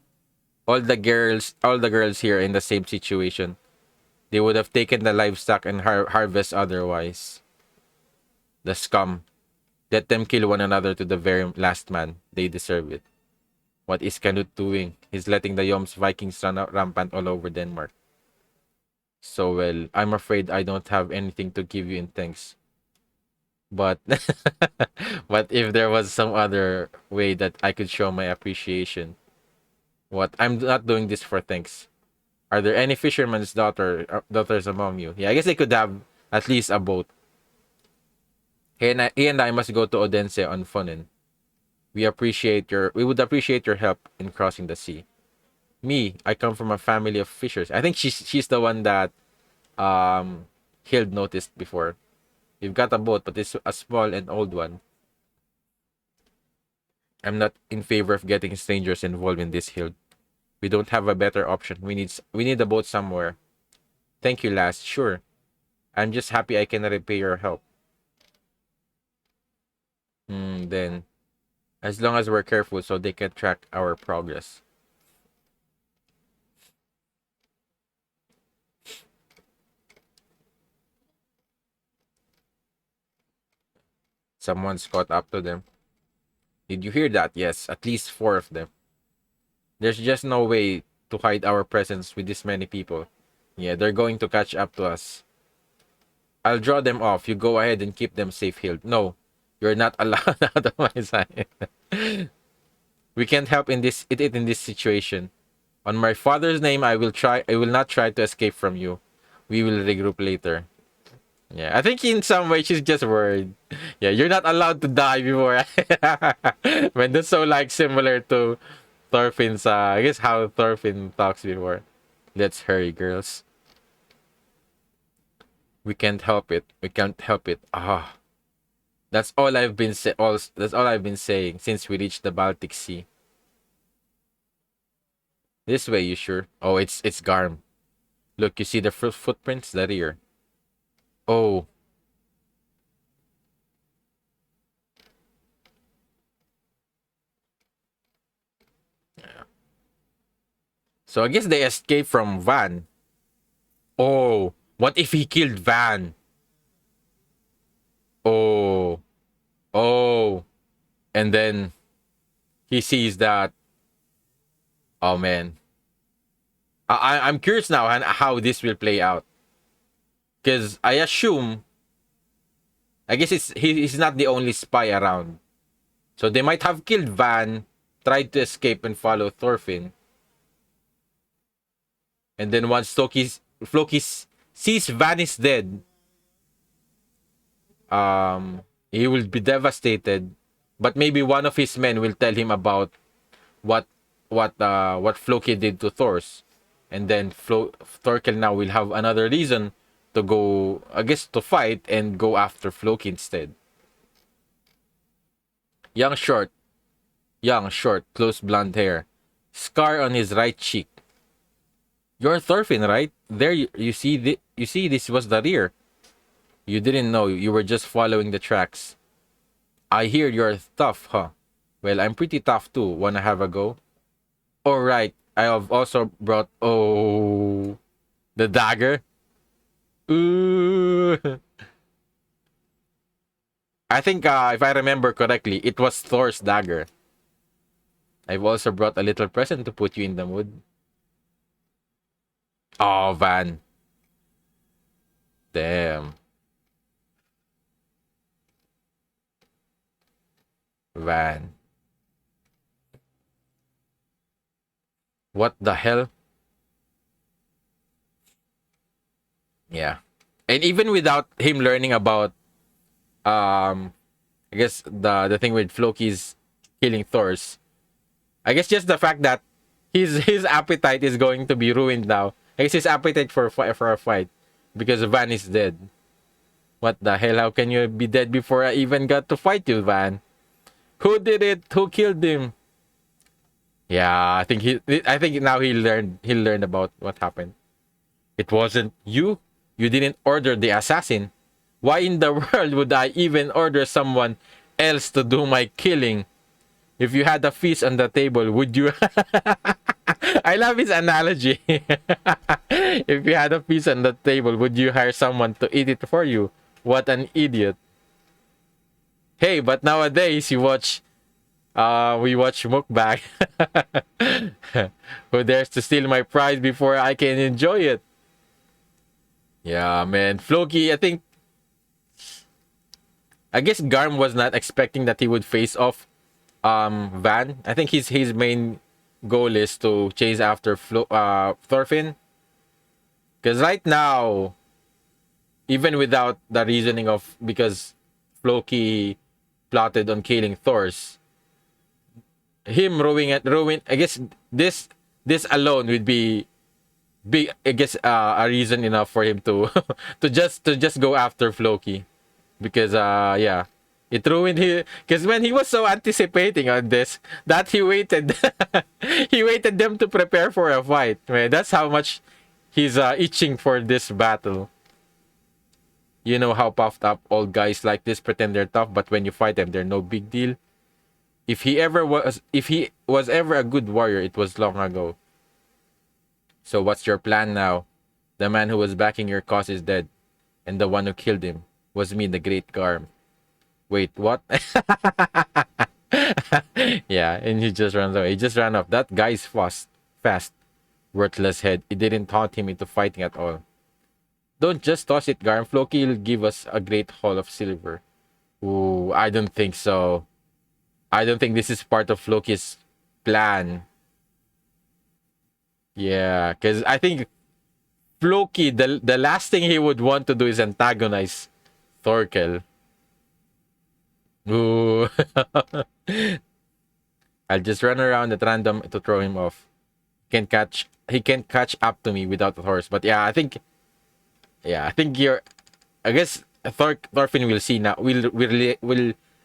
All the girls here in the same situation. They would have taken the livestock and harvest otherwise. The scum. Let them kill one another to the very last man. They deserve it. What is Canute doing? He's letting the Yoms Vikings run out rampant all over Denmark. So well, I'm afraid I don't have anything to give you in thanks. But but if there was some other way that I could show my appreciation. What? I'm not doing this for thanks. Are there any fisherman's daughters among you? Yeah, I guess they could have at least a boat. He and I must go to Odense on Funen. We would appreciate your help in crossing the sea. Me, I come from a family of fishers. I think she's the one that Hild noticed before. You've got a boat, but it's a small and old one. I'm not in favor of getting strangers involved in this, Hild. We don't have a better option. We need a boat somewhere. Thank you, lass. Sure. I'm just happy I can repay your help. Then, as long as we're careful so they can track our progress. Someone's caught up to them. Did you hear that? Yes, at least 4 of them. There's just no way to hide our presence with this many people. Yeah, they're going to catch up to us. I'll draw them off. You go ahead and keep them safe healed. No, you're not allowed out of my sight. We can't help in this situation. On my father's name, I will not try to escape from you. We will regroup later. Yeah, I think in some way she's just worried. Yeah, you're not allowed to die before. When that's so like similar to Thorfinn's, I guess how Thorfinn talks before. Let's hurry, girls. We can't help it. We can't help it. That's all I've been that's all I've been saying since we reached the Baltic Sea. This way, you sure? Oh, it's Garm. Look, you see the footprints? The rear. Oh. Yeah. So I guess they escaped from Van. Oh, what if he killed Van? Oh. Oh. And then he sees that. Oh man. I'm curious now how this will play out. Because I assume, I guess he's not the only spy around. So they might have killed Van, tried to escape and follow Thorfinn. And then once Floki sees Van is dead, he will be devastated. But maybe one of his men will tell him about what Floki did to Thors. And then Thorkel now will have another reason to go, I guess, to fight and go after Floki instead. Young, short, close blonde hair, scar on his right cheek. You're Thorfinn, right? There, you see this was the rear. You didn't know, you were just following the tracks. I hear you're tough, huh? Well, I'm pretty tough too. Wanna have a go? All right. I have also brought the dagger. Ooh. I think if I remember correctly, it was Thor's dagger. I've also brought a little present to put you in the mood. Oh, Van. Damn. Van. What the hell? Yeah. And even without him learning about I guess the thing with Floki's killing Thors, I guess just the fact that his appetite is going to be ruined now. I guess his appetite for a fight because Van is dead. What the hell? How can you be dead before I even got to fight you, Van? Who did it? Who killed him? Yeah, I think now he learned about what happened. It wasn't you. You didn't order the assassin. Why in the world would I even order someone else to do my killing? If you had a feast on the table, would you? I love his analogy. If you had a feast on the table, would you hire someone to eat it for you? What an idiot. Hey, but nowadays we watch mukbang. Who dares to steal my prize before I can enjoy it? Yeah, man. Floki, I guess Garm was not expecting that he would face off Van. I think his main goal is to chase after Thorfinn. Because right now, even without the reasoning of because Floki plotted on killing Thors, him rowing, I guess this alone would be big, I guess, a reason enough for him to to just go after Floki. Because yeah, it ruined him. Because when he was so anticipating on this, that he waited he waited them to prepare for a fight, man. That's how much he's itching for this battle. You know how puffed up old guys like this pretend they're tough, but when you fight them, they're no big deal. If he was ever a good warrior, it was long ago. So what's your plan now? The man who was backing your cause is dead, and the one who killed him was me, the Great Garm. Wait, what? Yeah, and he just runs away. He just ran off. That guy's fast, worthless head. It didn't taunt him into fighting at all. Don't just toss it, Garm. Floki will give us a great haul of silver. Ooh, I don't think so. I don't think this is part of Floki's plan. Yeah, because I think Floki, the last thing he would want to do is antagonize Thorkel. Ooh. I'll just run around at random to throw him off. He can't catch up to me without the horse. But I think you're I guess Thorfinn will see now will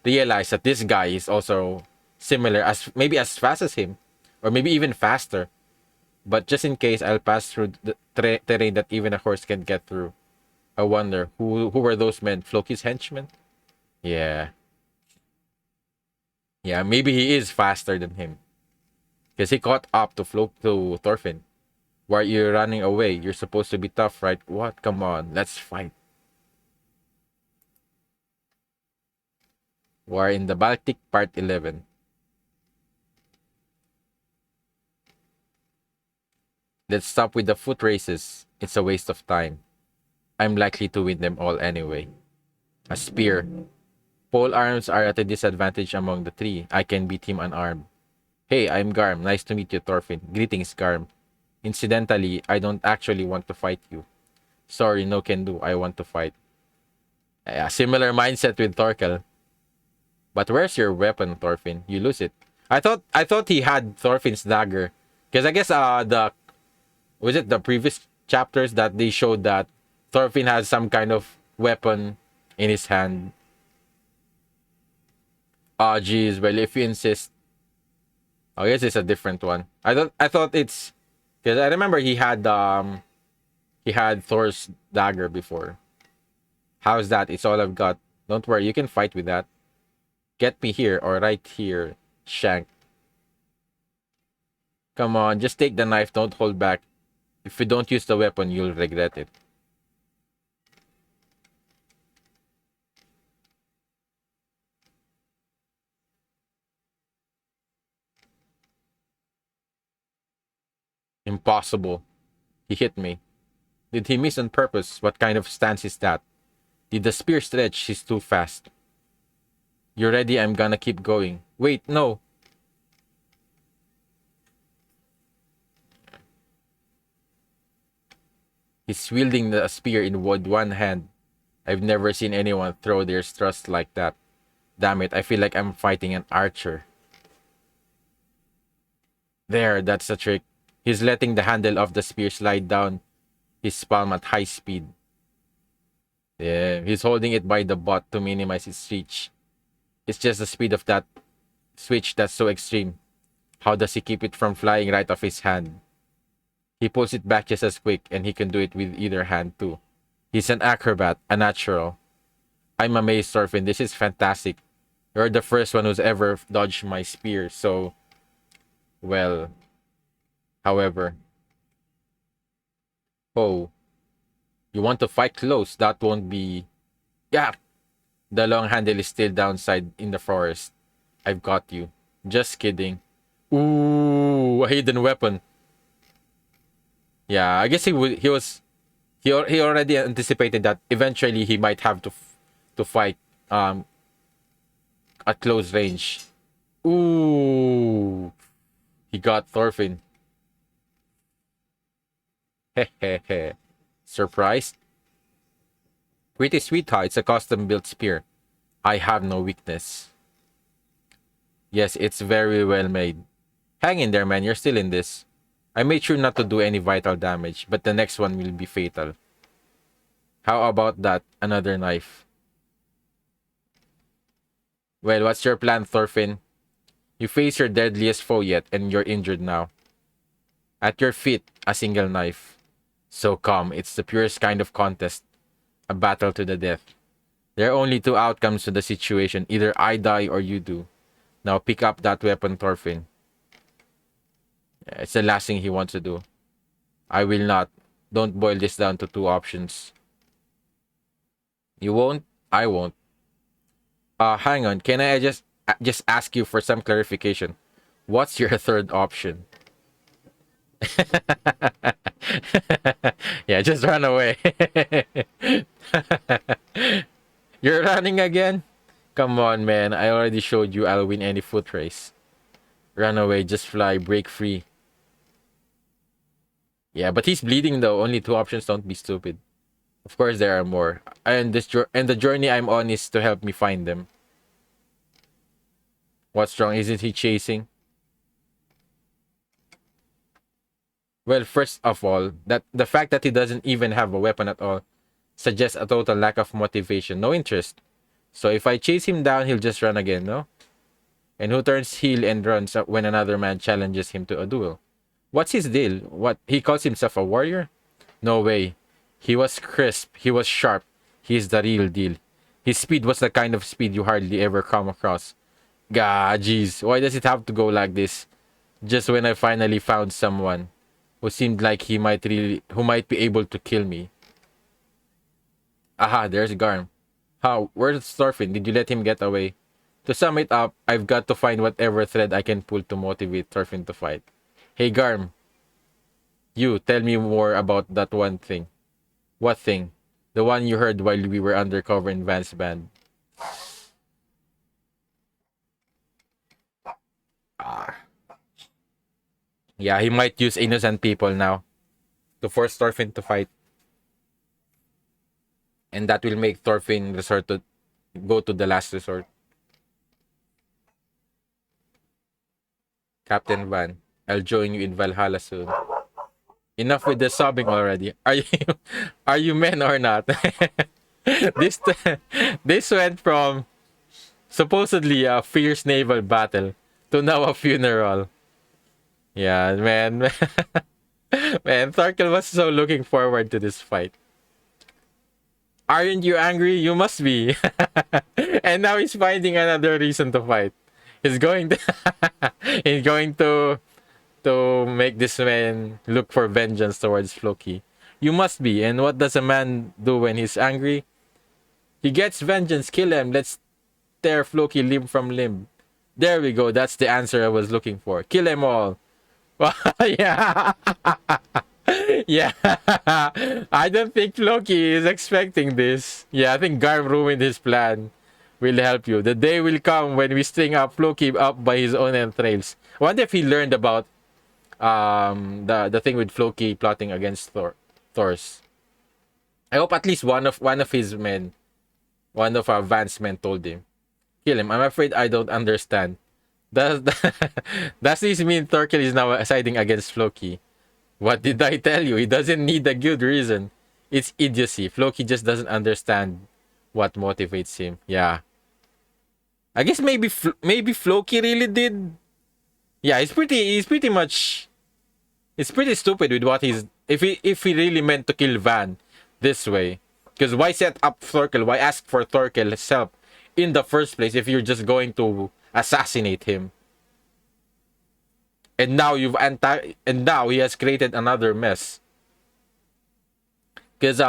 realize that this guy is also similar, as maybe as fast as him, or maybe even faster. But just in case, I'll pass through the terrain that even a horse can get through. I wonder who were those men? Floki's henchmen? Yeah. Yeah, maybe he is faster than him. Because he caught up to Thorfinn. Why are you running away? You're supposed to be tough, right? What? Come on, let's fight. War in the Baltic, Part 11. Let's stop with the foot races. It's a waste of time. I'm likely to win them all anyway. A spear. Pole arms are at a disadvantage among the three. I can beat him unarmed. Hey, I'm Garm. Nice to meet you, Thorfinn. Greetings, Garm. Incidentally, I don't actually want to fight you. Sorry, no can do. I want to fight. Yeah, similar mindset with Thorkel. But where's your weapon, Thorfinn? You lose it. I thought he had Thorfinn's dagger. Because I guess the was it the previous chapters that they showed that Thorfinn has some kind of weapon in his hand. Oh geez, well if you insist. I guess it's a different one. I thought it's because I remember he had Thor's dagger before. How's that? It's all I've got. Don't worry, you can fight with that. Get me here or right here, Shank. Come on, just take the knife, don't hold back. If you don't use the weapon, you'll regret it. Impossible. He hit me. Did he miss on purpose? What kind of stance is that? Did the spear stretch? He's too fast. You're ready? I'm gonna keep going. Wait, no. He's wielding the spear in one hand. I've never seen anyone throw their thrust like that. Damn it, I feel like I'm fighting an archer. There, that's the trick. He's letting the handle of the spear slide down his palm at high speed. Yeah, he's holding it by the butt to minimize its reach. It's just the speed of that switch that's so extreme. How does he keep it from flying right off his hand? He pulls it back just as quick, and he can do it with either hand too. He's an acrobat, a natural. I'm amazed, Thorfinn. This is fantastic. You're the first one who's ever dodged my spear, so... Well... However... Oh. You want to fight close? That won't be... Yeah! The long handle is still downside in the forest. I've got you. Just kidding. Ooh, a hidden weapon. Yeah, I guess he already anticipated that eventually he might have to fight at close range. Ooh, he got Thorfinn. Hehehe. Surprised? Pretty sweet, huh? It's a custom built spear. I have no weakness. Yes, it's very well made. Hang in there, man. You're still in this. I made sure not to do any vital damage, but the next one will be fatal. How about that? Another knife. Well, what's your plan, Thorfinn? You face your deadliest foe yet, and you're injured now. At your feet, a single knife. So calm, it's the purest kind of contest. A battle to the death. There are only two outcomes to the situation. Either I die or you do. Now pick up that weapon, Thorfinn. It's the last thing he wants to do. I will not. Don't boil this down to two options. You won't? I won't. Hang on. Can I just ask you for some clarification? What's your third option? Yeah, just run away. You're running again? Come on, man. I already showed you I'll win any foot race. Run away, just fly, break free. Yeah, but he's bleeding though. Only two options, don't be stupid. Of course there are more. And the journey I'm on is to help me find them. What's wrong? Isn't he chasing? Well, first of all, that the fact that he doesn't even have a weapon at all suggests a total lack of motivation, no interest. So if I chase him down, he'll just run again, no? And who turns heel and runs when another man challenges him to a duel? What's his deal? What, he calls himself a warrior? No way. He was crisp. He was sharp. He's the real deal. His speed was the kind of speed you hardly ever come across. Gah, jeez. Why does it have to go like this? Just when I finally found someone who seemed like who might be able to kill me. Aha, there's Garm. How? Where's Thorfinn? Did you let him get away? To sum it up, I've got to find whatever thread I can pull to motivate Thorfinn to fight. Hey Garm, you tell me more about that one thing. What thing? The one you heard while we were undercover in Van's band. Ah. Yeah, he might use innocent people now to force Thorfinn to fight. And that will make Thorfinn resort to go to the last resort. Captain Van, I'll join you in Valhalla soon. Enough with the sobbing already. Are you men or not? this this went from supposedly a fierce naval battle to now a funeral. Yeah, man. Man, Thorkel was so looking forward to this fight. Aren't you angry? You must be. And now he's finding another reason to fight. He's going to he's going to make this man look for vengeance towards Floki. You must be. And what does a man do when he's angry? He gets vengeance. Kill him. Let's tear Floki limb from limb. There we go. That's the answer I was looking for. Kill them all. Yeah. Yeah. I don't think Floki is expecting this. Yeah, I think Garm ruined his plan. Will help you. The day will come when we string up Floki up by his own entrails. I wonder if he learned about the thing with Floki plotting against Thor's. I hope at least one of his men, one of our Van's men told him. Kill him. I'm afraid I don't understand. Does this mean Thorkel is now siding against Floki? What did I tell you? He doesn't need a good reason. It's idiocy. Floki just doesn't understand what motivates him. Yeah. I guess maybe Floki really did. Yeah, he's pretty much. It's pretty stupid with what he's. If he really meant to kill Van this way, because why set up Thorkel? Why ask for Thorkel's help in the first place if you're just going to assassinate him? And now now he has created another mess. Because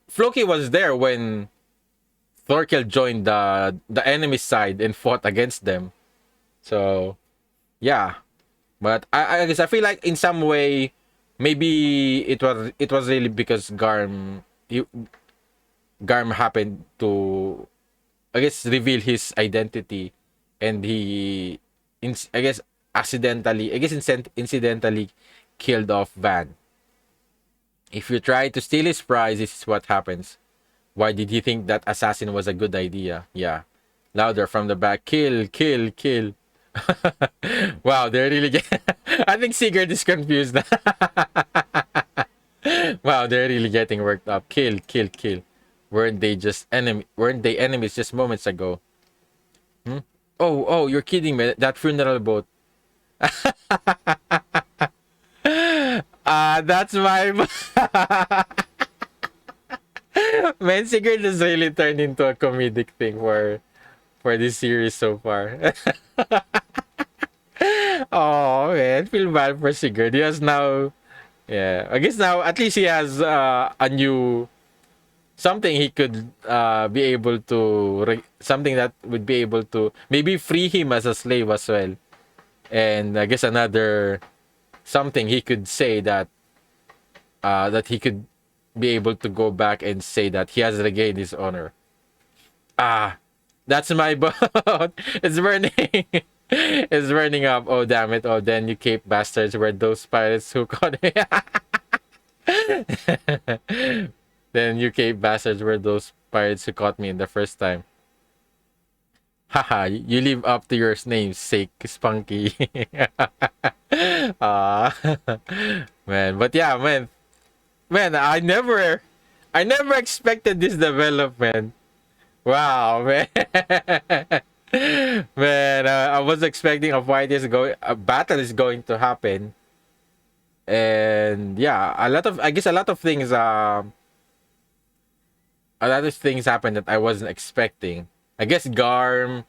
Floki was there when Thorkel joined the enemy side and fought against them. So yeah. But I guess I feel like in some way maybe it was really because Garm happened to, I guess, reveal his identity, and he incidentally killed off Van. If you try to steal his prize, this is what happens. Why did he think that assassin was a good idea? Yeah. Louder from the back. Kill, kill, kill. Wow, they're really I think Sigurd is confused. Wow, they're really getting worked up. Kill, kill, kill. Weren't they enemies just moments ago? Hmm? Oh, you're kidding me. That funeral boat. That's my man, Sigurd has really turned into a comedic thing for this series so far. Oh man, feel bad for Sigurd. He has now, yeah. I guess now at least he has a new something he could be able to something that would be able to maybe free him as a slave as well. And I guess another something he could say that that he could be able to go back and say that he has regained his honor. Ah, that's my boat. It's burning. It's burning up. Oh damn it! Oh, then you Cape bastards were those pirates who caught me. Then you Cape bastards were those pirates who caught me in the first time. Haha, you live up to your namesake, Spunky. Ah, man. But yeah, man, I never expected this development. Wow, man. Man, I was expecting a battle is going to happen, and yeah, I guess a lot of things happened that I wasn't expecting. I guess Garm,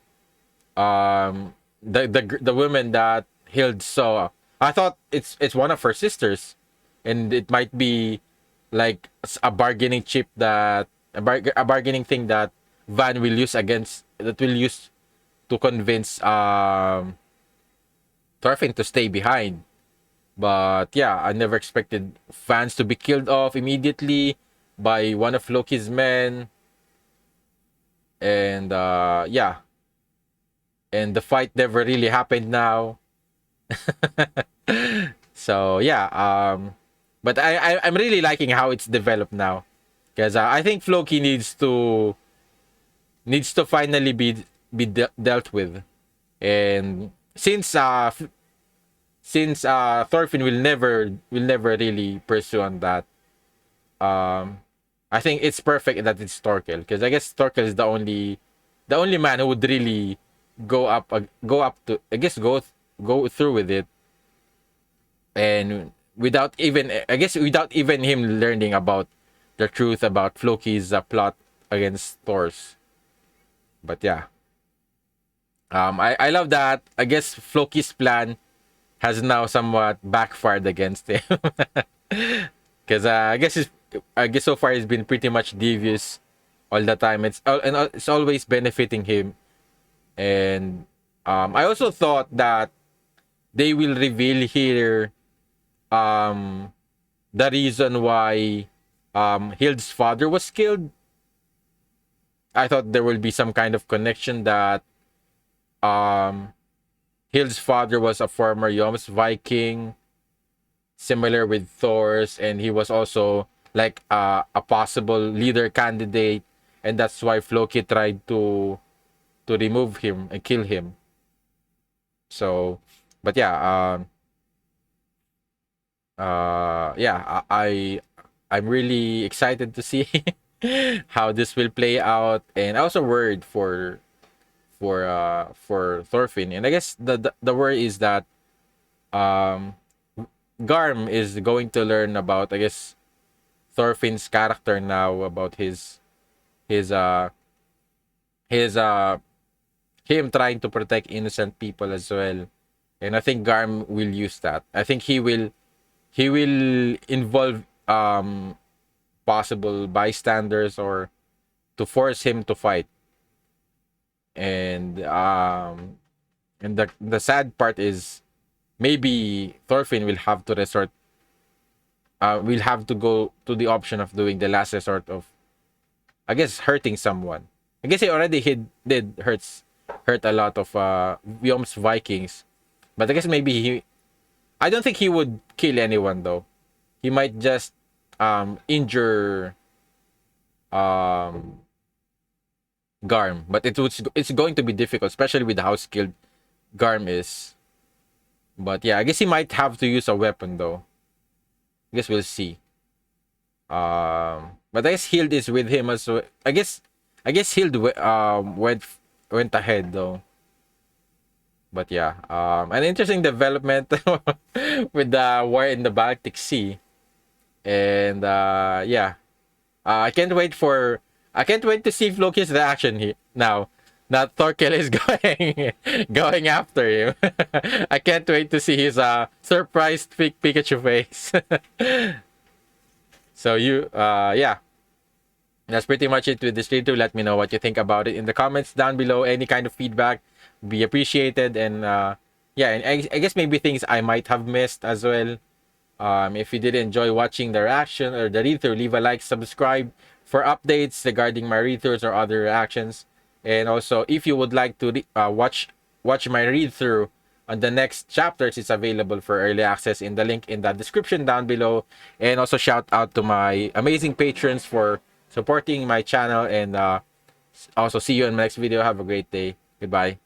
the woman that Hild saw, I thought it's one of her sisters, and it might be like a bargaining chip a bargaining thing that Van will use against that will use to convince Thorfinn to stay behind. But yeah, I never expected fans to be killed off immediately by one of Loki's men. And yeah, and the fight never really happened now. So yeah, but I'm really liking how it's developed now, because I think Floki needs to finally be dealt with. And since Thorfinn will never really pursue on that, um I think it's perfect that it's Torkel, because I guess Torkel is the only man who would really go up to, I guess, go through with it, and without even him learning about the truth about Floki's plot against Thor's. But yeah, I love that. I guess Floki's plan has now somewhat backfired against him. Because I guess so far he's been pretty much devious all the time. It's always benefiting him. And I also thought that they will reveal here the reason why Hild's father was killed. I thought there will be some kind of connection that um Hild's father was a former Yoms Viking, similar with Thor's, and he was also like a possible leader candidate, and that's why Floki tried to remove him and kill him. So, but yeah, yeah, I'm really excited to see how this will play out, and I also worried for Thorfinn. And I guess the worry is that um Garm is going to learn about, I guess, Thorfinn's character now, about his his him trying to protect innocent people as well. And I think Garm will use that. I think he will involve possible bystanders or to force him to fight. And the sad part is maybe Thorfinn will have to resort will have to go to the option of doing the last resort of, I guess, hurting someone. I guess he already did hurt a lot of Yom's Vikings. But I guess maybe I don't think he would kill anyone though. He might just injure um Garm, but it's going to be difficult, especially with how skilled Garm is. But yeah, I guess he might have to use a weapon though. I guess we'll see. But I guess Hild is with him as well. I guess Hild went ahead though. But yeah, an interesting development with the war in the Baltic Sea. And yeah, I can't wait to see Floki's reaction here now. Now Thorkel is going after him. I can't wait to see his surprised Pikachu face. So yeah. That's pretty much it with this read through. Let me know what you think about it in the comments down below. Any kind of feedback be appreciated. And yeah, and I guess maybe things I might have missed as well. If you did enjoy watching the reaction or the read through, leave a like, subscribe for updates regarding my read throughs or other reactions. And also, if you would like to watch my read through on the next chapters, it's available for early access in the link in the description down below. And also, shout out to my amazing patrons for supporting my channel. And also, see you in my next video. Have a great day. Goodbye.